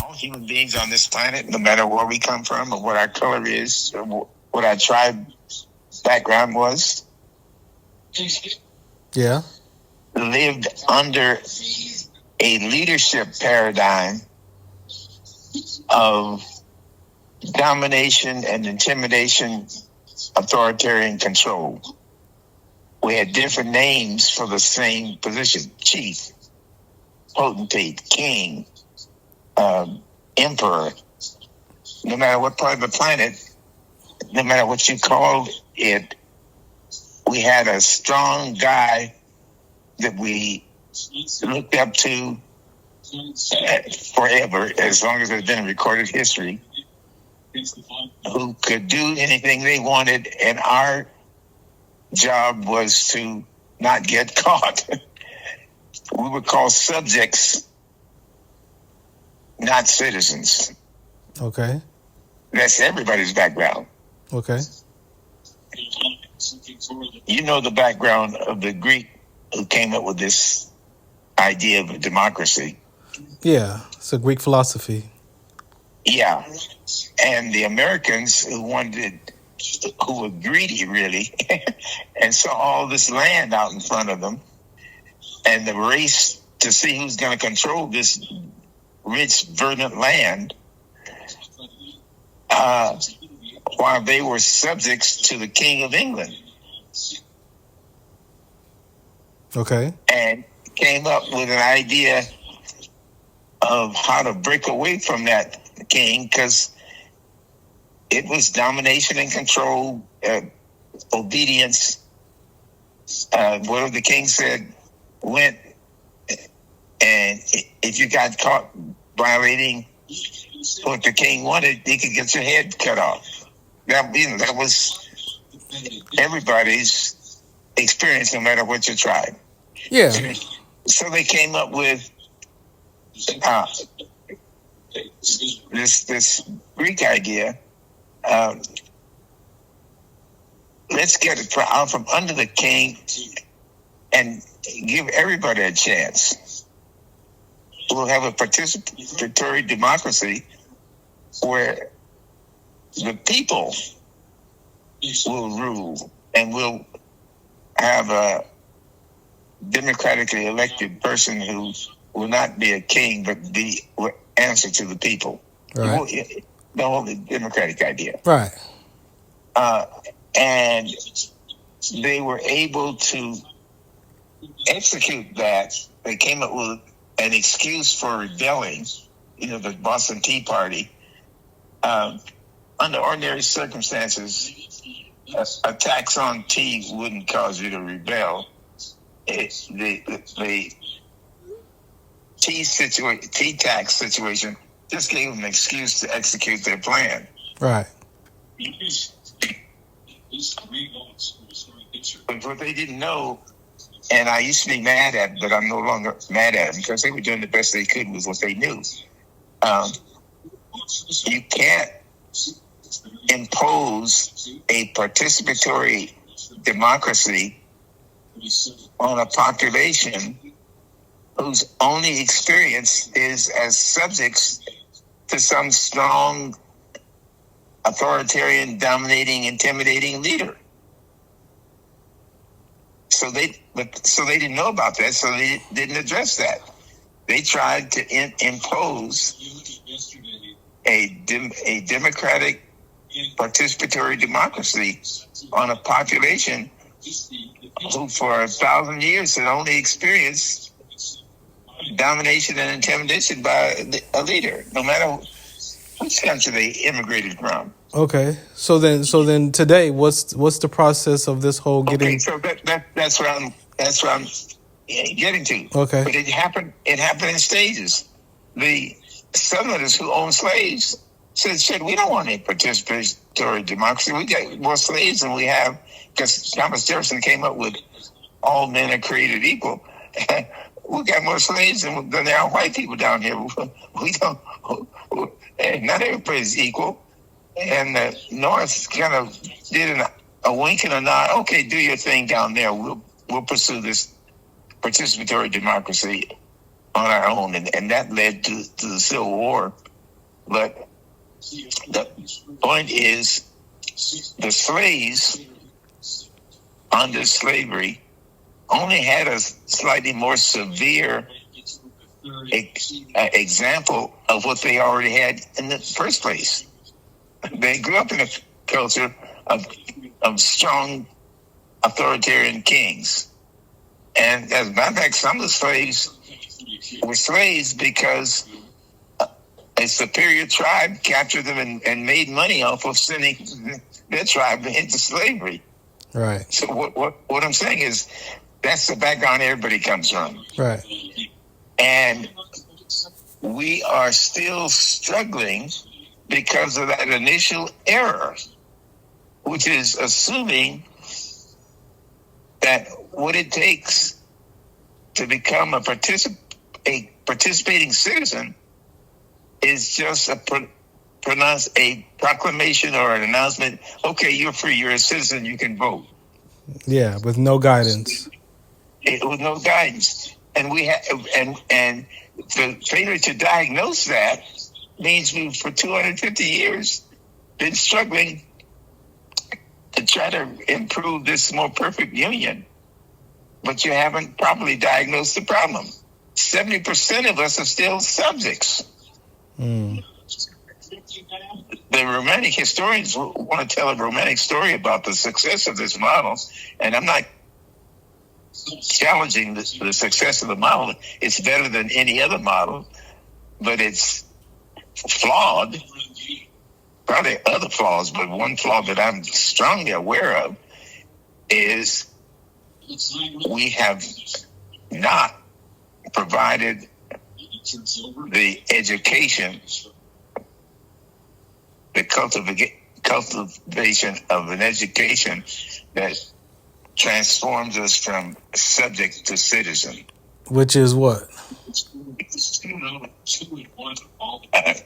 all human beings on this planet, no matter where we come from or what our color is or what our tribe background was, Yeah. lived under a leadership paradigm of domination and intimidation, authoritarian control. We had different names for the same position: chief, potentate, king, emperor. No matter what part of the planet, no matter what you called it, we had a strong guy that we looked up to forever, as long as there's been recorded history, who could do anything they wanted, and our job was to not get caught. We were called subjects, not citizens. Okay. That's everybody's background. Okay. You know the background of the Greek who came up with this idea of democracy. Yeah, it's a Greek philosophy. Yeah. And the Americans who were greedy, really, and saw all this land out in front of them, and the race to see who's going to control this rich, verdant land, while they were subjects to the King of England. Okay. And came up with an idea of how to break away from that king, because it was domination and control, obedience. Whatever the king said went, and if you got caught violating what the king wanted, he could get your head cut off. That was everybody's experience, no matter what your tribe. Yeah. So they came up with this Greek idea. Let's get it out from under the king and give everybody a chance. We'll have a participatory democracy where the people will rule, and we'll have a democratically elected person who will not be a king, but be answer to the people. Right. The whole democratic idea. Right. And they were able to execute that. They came up with an excuse for rebelling, the Boston Tea Party. Under ordinary circumstances, a tax on tea wouldn't cause you to rebel. The tea tax situation just gave them an excuse to execute their plan. Right. But what they didn't know, and I used to be mad at it, but I'm no longer mad at them, because they were doing the best they could with what they knew. You can't impose a participatory democracy on a population whose only experience is as subjects to some strong, authoritarian, dominating, intimidating leader. So they didn't know about that, so they didn't address that. They tried to impose a democratic, participatory democracy on a population who for 1,000 years had only experienced domination and intimidation by a leader, no matter which country they immigrated from. Okay, so then today, what's the process of this whole getting? Okay, so that's what I'm getting to. Okay, but it happened in stages. The Southerners who owned slaves said, we don't want any participatory democracy. We got more slaves than we have, because Thomas Jefferson came up with all men are created equal. We got more slaves than there are white people down here. We don't. Not everybody's equal. And the North kind of did a wink and a nod. Okay, do your thing down there. We'll pursue this participatory democracy on our own, and that led to the Civil War. But the point is, the slaves under slavery only had a slightly more severe example of what they already had in the first place. They grew up in a culture of strong authoritarian kings. And as a matter of fact, some of the slaves were slaves because a superior tribe captured them and made money off of sending their tribe into slavery. Right. So what I'm saying is that's the background everybody comes from. Right. And we are still struggling because of that initial error, which is assuming that what it takes to become a participating citizen is just a proclamation or an announcement. Okay, you're free. You're a citizen. You can vote. Yeah, with no guidance. With no guidance, and we have, and the failure to diagnose that means we've for 250 years been struggling to try to improve this more perfect union, but you haven't properly diagnosed the problem. 70% of us are still subjects. Mm. The romantic historians want to tell a romantic story about the success of this model, and I'm not challenging the success of the model. It's better than any other model, but it's flawed. Probably other flaws, but one flaw that I'm strongly aware of is we have not provided the education, the cultivation of an education that transforms us from subject to citizen. Which is what?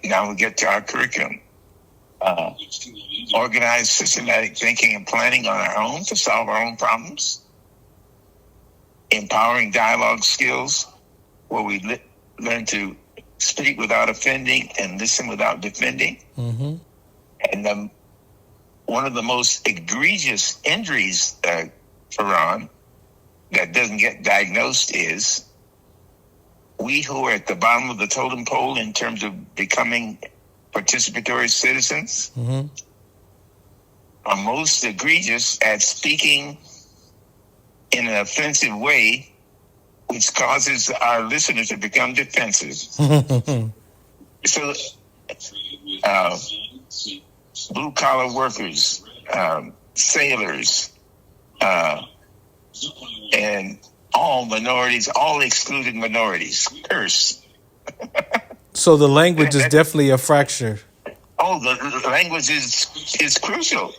Now we get to our curriculum. Organized, systematic thinking and planning on our own to solve our own problems. Empowering dialogue skills, where we learn to speak without offending and listen without defending. Mm-hmm. And one of the most egregious injuries, Farron, that doesn't get diagnosed is we who are at the bottom of the totem pole in terms of becoming participatory citizens mm-hmm. are most egregious at speaking in an offensive way, which causes our listeners to become defensive. So, blue-collar workers, sailors, and all minorities, all excluded minorities, curse. So the language is definitely a fracture. Oh, the language is crucial.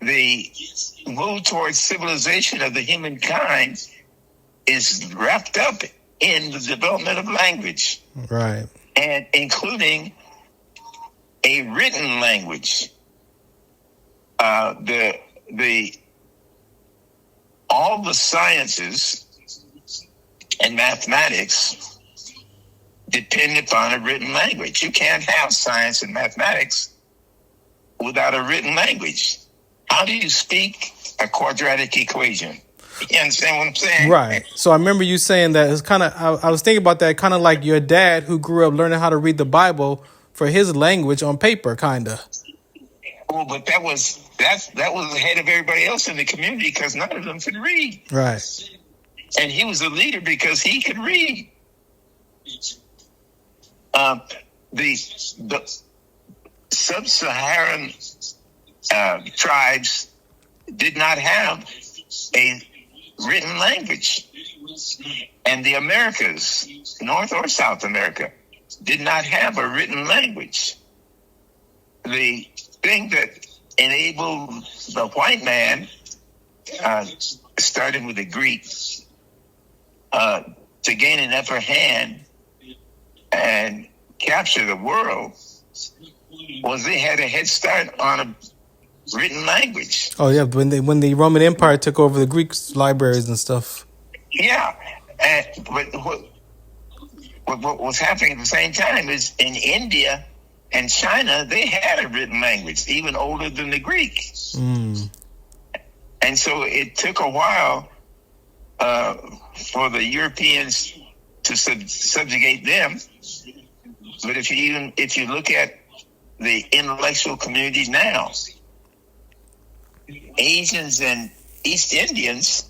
The move towards civilization of the humankind is wrapped up in the development of language. Right. And including a written language. All the sciences and mathematics depend upon a written language. You can't have science and mathematics without a written language. How do you speak a quadratic equation? You understand what I'm saying? Right. So I remember you saying that it's kind of, I was thinking about that kind of like your dad who grew up learning how to read the Bible for his language on paper, kind of. Well, but that was ahead of everybody else in the community because none of them could read. Right. And he was a leader because he could read. The sub-Saharan tribes did not have a written language. And the Americas, North or South America, did not have a written language. The thing that enabled the white man, starting with the Greeks, to gain an upper hand and capture the world was they had a head start on a written language. Oh yeah, when the Roman Empire took over the Greek libraries and stuff. Yeah, But what was happening at the same time is in India and China, they had a written language, even older than the Greek. Mm. And so it took a while for the Europeans to subjugate them. But if you look at the intellectual community now, Asians and East Indians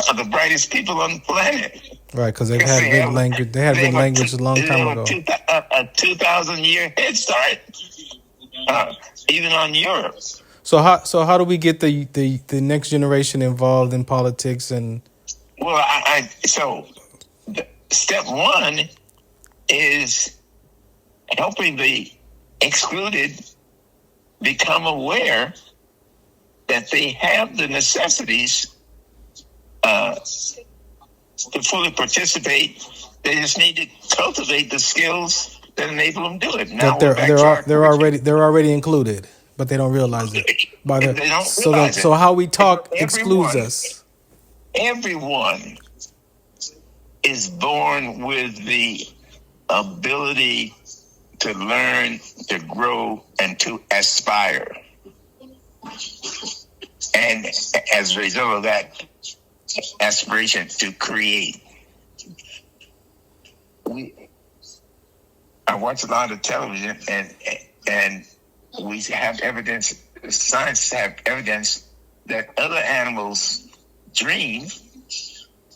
are the brightest people on the planet. Right, because they've had written language. They had written language a long time ago. A 2,000-year head start, even on Europe. So how do we get the next generation involved in politics and? Well, so step one is helping the excluded become aware that they have the necessities to fully participate. They just need to cultivate the skills that enable them to do it. Now they're already included, but they don't realize it. So how we talk excludes us. Everyone is born with the ability to learn, to grow, and to aspire. And as a result of that aspiration to create, I watch a lot of television, and we have evidence, science have evidence that other animals dream,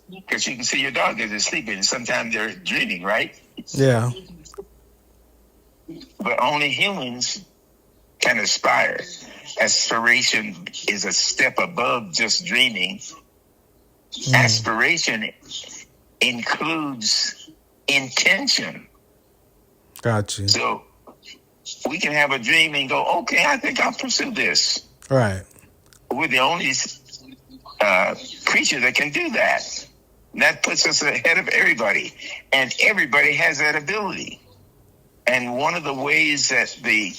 because you can see your dog as they're sleeping, and sometimes they're dreaming, right? Yeah. But only humans can aspire. Aspiration is a step above just dreaming. Aspiration includes intention. Gotcha. So we can have a dream and go, okay, I think I'll pursue this. Right. We're the only creature that can do that. And that puts us ahead of everybody. And everybody has that ability. And one of the ways that the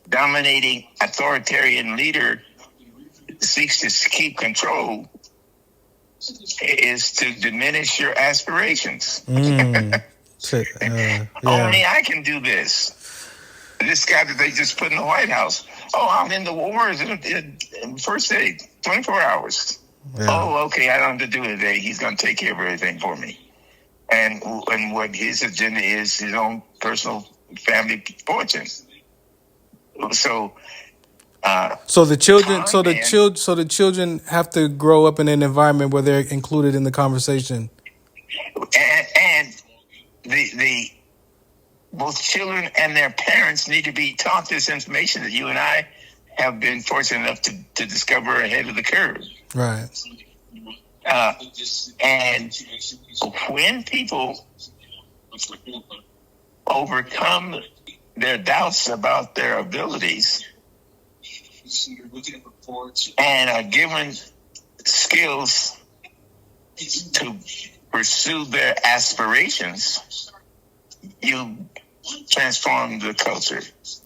dominating authoritarian leader seeks to keep control is to diminish your aspirations. Yeah. Only I can do this. This guy that they just put in the White House. Oh, I'm in the wars in first day, 24 hours. Yeah. Oh, okay, I don't have to do it today. He's going to take care of everything for me. And what his agenda is, his own personal family fortune. So the children have to grow up in an environment where they're included in the conversation. And the both children and their parents need to be taught this information that you and I have been fortunate enough to discover ahead of the curve. Right. And when people overcome their doubts about their abilities and are given skills to pursue their aspirations, you transform the culture.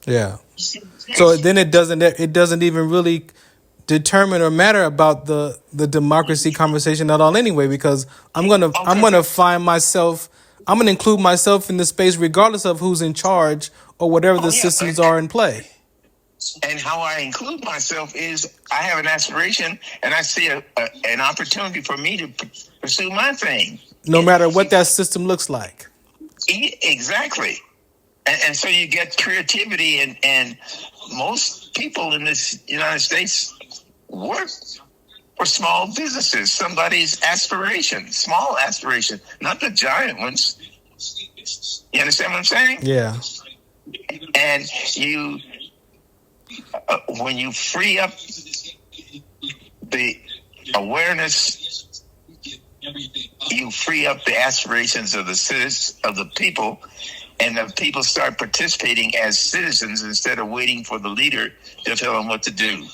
Yeah. So then it doesn't even really determine or matter about the democracy conversation at all anyway, because I'm gonna find myself, I'm gonna include myself in the space regardless of who's in charge or whatever the systems are in play. And how I include myself is I have an aspiration and I see an opportunity for me to pursue my thing. No matter what that system looks like. Exactly. And so you get creativity, and most people in this United States work for small businesses, somebody's aspiration, small aspiration, not the giant ones. You understand what I'm saying? Yeah. And you, when you free up the awareness, you free up the aspirations of the citizens, of the people, and the people start participating as citizens instead of waiting for the leader to tell them what to do.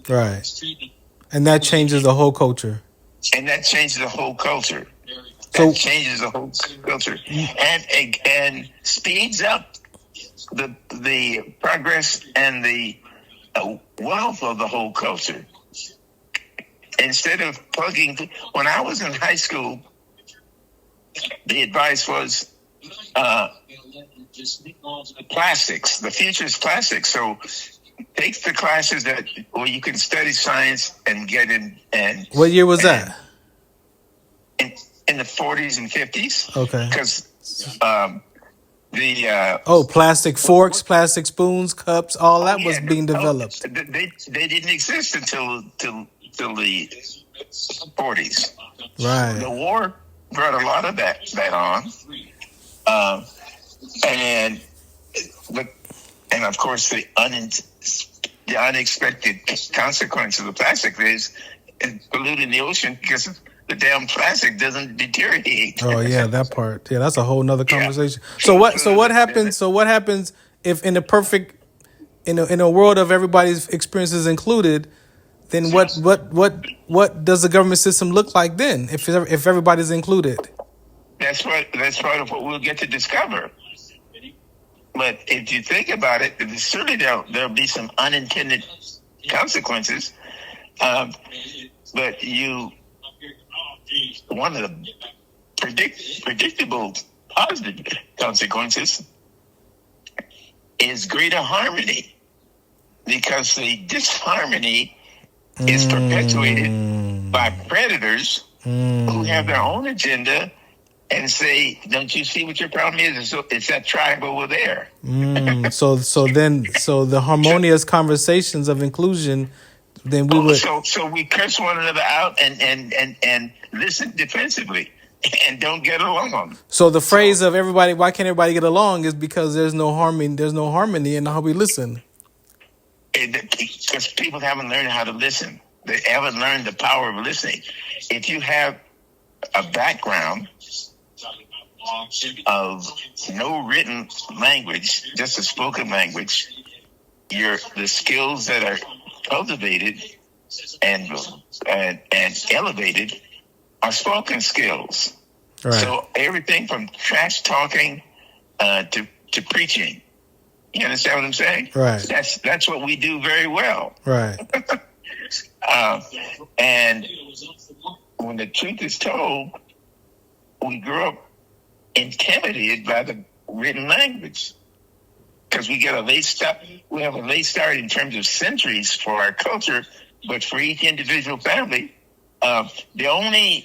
Right. And that changes the whole culture. And that changes the whole culture. And speeds up the progress and the wealth of the whole culture. instead of plugging, when I was in high school, the advice was plastics. The future is plastics. So take the classes where you can study science and get in. And what year was that? In the 40s and 50s. Okay. Because plastic forks, plastic spoons, cups, all that was being developed. They didn't exist until the 40s. Right. The war brought a lot of that on, and of course the unexpected consequence of the plastic is polluting the ocean because the damn plastic doesn't deteriorate. Oh yeah, that part. Yeah, that's a whole nother conversation. Yeah. So what happens? So what happens if in a world of everybody's experiences included? Then what does the government system look like then? If everybody's included, that's part of what we'll get to discover. But if you think about it, certainly there'll be some unintended consequences. But one of the predictable positive consequences is greater harmony, because the disharmony is perpetuated by predators who have their own agenda and say, "Don't you see what your problem is? It's that tribe over there." So the harmonious conversations of inclusion, then we would. So we curse one another out and listen defensively and don't get along. So the phrase of everybody, why can't everybody get along, is because there's no harmony in how we listen. Because people haven't learned how to listen. They haven't learned the power of listening. If you have a background of no written language, just a spoken language, the skills that are cultivated and elevated are spoken skills. Right. So everything from trash talking to preaching. You understand what I'm saying? Right. That's what we do very well. Right. And when the truth is told, we grew up intimidated by the written language because we get a late start. We have a late start in terms of centuries for our culture, but for each individual family, the only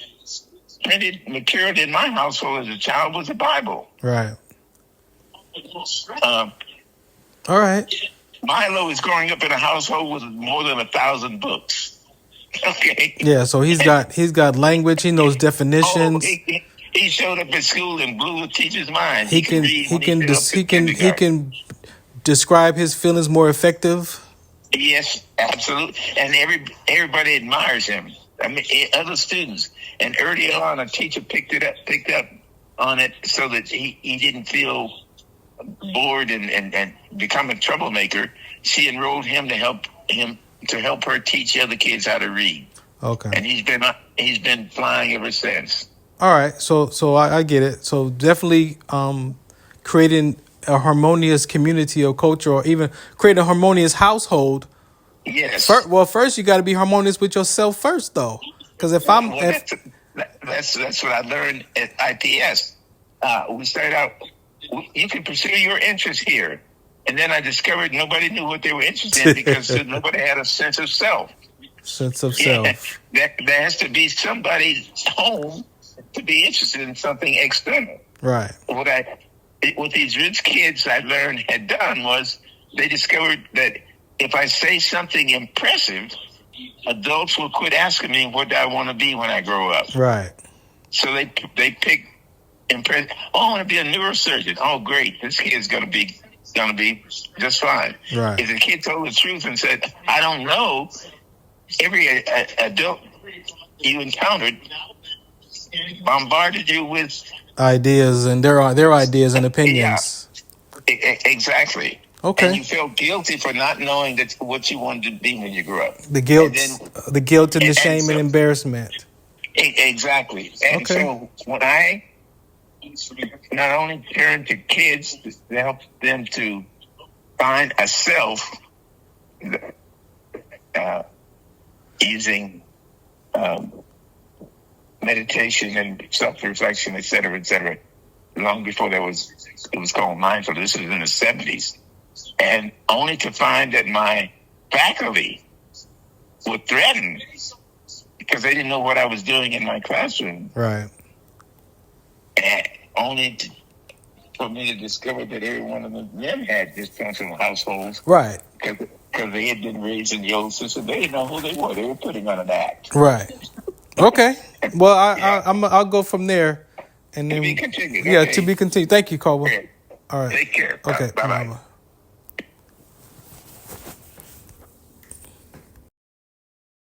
printed material in my household as a child was the Bible. Right. All right. Milo is growing up in a household with more than 1,000 books. Okay. Yeah, so he's got language. He knows definitions. He showed up at school and blew the teacher's mind. He can describe his feelings more effective. Yes, absolutely. And everybody admires him. I mean, other students. And early on, a teacher picked up on it so that he didn't feel bored and become a troublemaker. She enrolled him to help her teach other kids how to read. Okay. And he's been flying ever since. All right. So I get it. So definitely creating a harmonious community or culture, or even create a harmonious household. Yes. First you got to be harmonious with yourself first, though. Because that's what I learned at IPS. We started out. You can pursue your interests here, and then I discovered nobody knew what they were interested in because nobody had a sense of self. Sense of self. There has to be somebody's home to be interested in something external. Right. What these rich kids I learned had done was they discovered that if I say something impressive, adults will quit asking me what do I want to be when I grow up. Right. So they pick impressive. Oh, I want to be a neurosurgeon. Oh, great! This kid's gonna be just fine. Right. If the kid told the truth and said, "I don't know," every adult you encountered bombarded you with ideas, and their ideas and opinions. Yeah, exactly. Okay. And you felt guilty for not knowing what you wanted to be when you grew up. The guilt and the shame and embarrassment. Exactly. And so when I not only turn to kids to help them to find a self using meditation and self-reflection, et cetera, long before it was called mindfulness. This was in the 70s. And only to find that my faculty were threatened because they didn't know what I was doing in my classroom. Right. And only for me to discover that every one of them had dysfunctional households. Right. Because they had been raised in the old system. They didn't know who they were. They were putting on an act. Right. Okay. Well, I'll go from there. And then, to be continued. Yeah, okay. To be continued. Thank you, Caldwell. Okay. All right. Take care. Okay. Bye-bye.